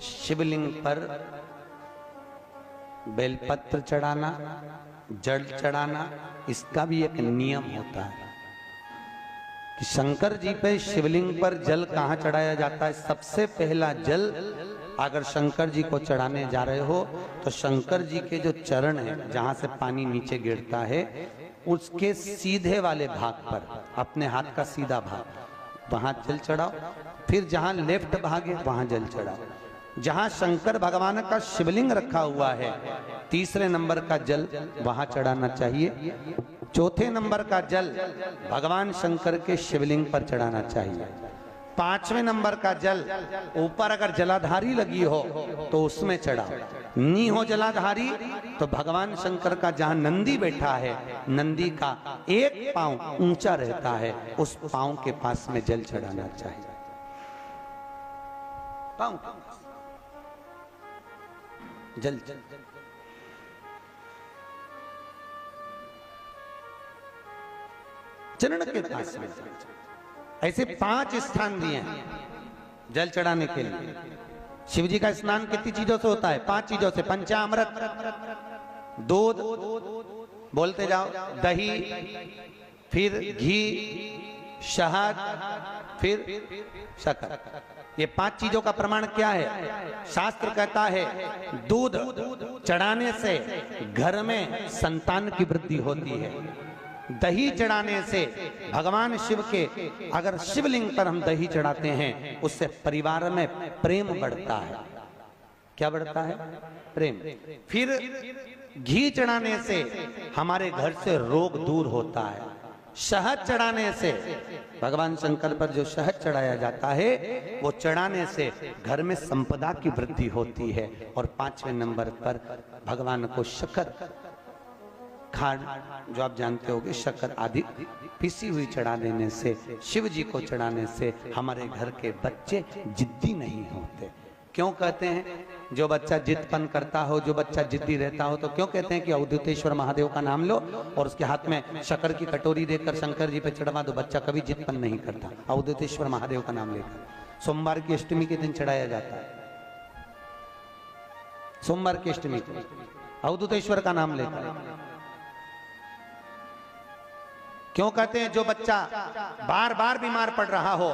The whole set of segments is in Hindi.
शिवलिंग पर बेलपत्र चढ़ाना, जल चढ़ाना, इसका भी एक नियम होता है कि शंकर जी पे शिवलिंग पर जल कहाँ चढ़ाया जाता है। सबसे पहला जल अगर शंकर जी को चढ़ाने जा रहे हो तो शंकर जी के जो चरण है, जहां से पानी नीचे गिरता है, उसके सीधे वाले भाग पर, अपने हाथ का सीधा भाग, वहां जल चढ़ाओ। फिर जहां लेफ्ट भाग है वहां जल चढ़ाओ। जहां शंकर भगवान का शिवलिंग रखा हुआ है, तीसरे नंबर का जल वहां चढ़ाना चाहिए। चौथे नंबर का जल भगवान शंकर के शिवलिंग पर चढ़ाना चाहिए। पांचवें नंबर का जल ऊपर अगर जलाधारी लगी हो तो उसमें चढ़ाओ, नी हो जलाधारी तो भगवान शंकर का जहां नंदी बैठा है, नंदी का एक पांव ऊंचा रहता है, उस पांव के पास में जल चढ़ाना चाहिए। पांव जल चरण के पास में। ऐसे 5 स्थान दिए हैं जल चढ़ाने के लिए। शिव जी का स्नान कितनी चीजों से होता है? 5 चीजों से। पंचामृत, दूध, बोलते जाओ, दही, फिर घी, शहद, फिर शक्कर। ये 5 चीजों का प्रमाण क्या है? शास्त्र कहता है दूध चढ़ाने से घर में संतान की वृद्धि होती है। दही चढ़ाने से भगवान शिव के, अगर शिवलिंग पर हम दही चढ़ाते हैं, उससे परिवार में प्रेम बढ़ता है। क्या बढ़ता है? प्रेम। फिर घी चढ़ाने से हमारे घर से रोग दूर होता है। शहद चढ़ाने से, भगवान शंकर पर जो शहद चढ़ाया जाता है, वो चढ़ाने से घर में संपदा की वृद्धि होती है। और 5वें नंबर पर भगवान को शक्कर, खांड, जो आप जानते होंगे, शक्कर आदि पिसी हुई चढ़ा देने से, शिव जी को चढ़ाने से हमारे घर के बच्चे जिद्दी नहीं होते। क्यों कहते हैं? जो बच्चा जिद्दपन करता हो, जो बच्चा जिद्दी रहता हो, तो क्यों कहते हैं कि अवधूतेश्वर महादेव का नाम लो और उसके हाथ में शक्कर की कटोरी देकर शंकर जी पे चढ़वा दो, बच्चा कभी जिद्दपन नहीं करता। अवधूतेश्वर महादेव का नाम लेकर सोमवार की अष्टमी के दिन चढ़ाया जाता है। सोमवार की अष्टमी को अवधूतेश्वर का नाम लेकर। क्यों कहते हैं? जो बच्चा बार बार बीमार पड़ रहा हो,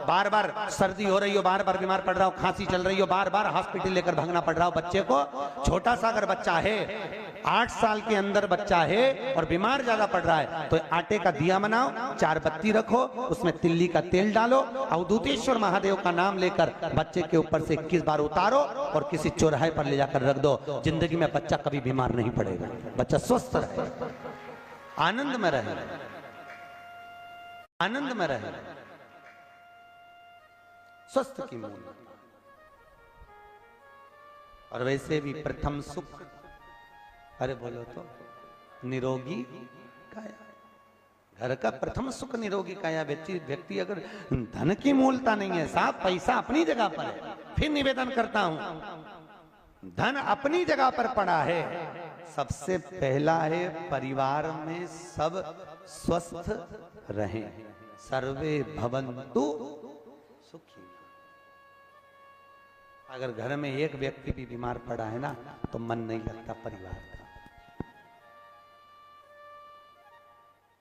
बार बार सर्दी हो रही हो, बार बार बीमार पड़ रहा हो, खांसी चल रही हो, बार बार हॉस्पिटल लेकर भागना पड़ रहा हो बच्चे को, छोटा सा अगर बच्चा है, 8 साल के अंदर बच्चा है और बीमार ज्यादा पड़ रहा है, तो आटे का दिया बनाओ, 4 बत्ती रखो, उसमें तिल्ली का तेल डालो, अवधूतेश्वर महादेव का नाम लेकर बच्चे के ऊपर से 21 बार उतारो और किसी चौराहे पर ले जाकर रख दो। जिंदगी में बच्चा कभी बीमार नहीं पड़ेगा, बच्चा स्वस्थ रहे, आनंद में रहे, आनंद में रहे, स्वस्थ की मूल। और वैसे भी प्रथम सुख, अरे बोलो तो, निरोगी काया। घर का प्रथम सुख निरोगी काया। व्यक्ति अगर धन की मूलता नहीं है, साहब पैसा अपनी जगह पर है, फिर निवेदन करता हूं, धन अपनी जगह पर पड़ा है। सबसे पहला है परिवार में सब स्वस्थ रहें, सर्वे भवन्तु सुखी। अगर घर में एक व्यक्ति भी बीमार पड़ा है ना, तो मन नहीं लगता परिवार का।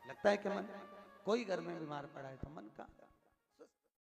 लगता है कि मन, कोई घर में बीमार पड़ा है तो मन का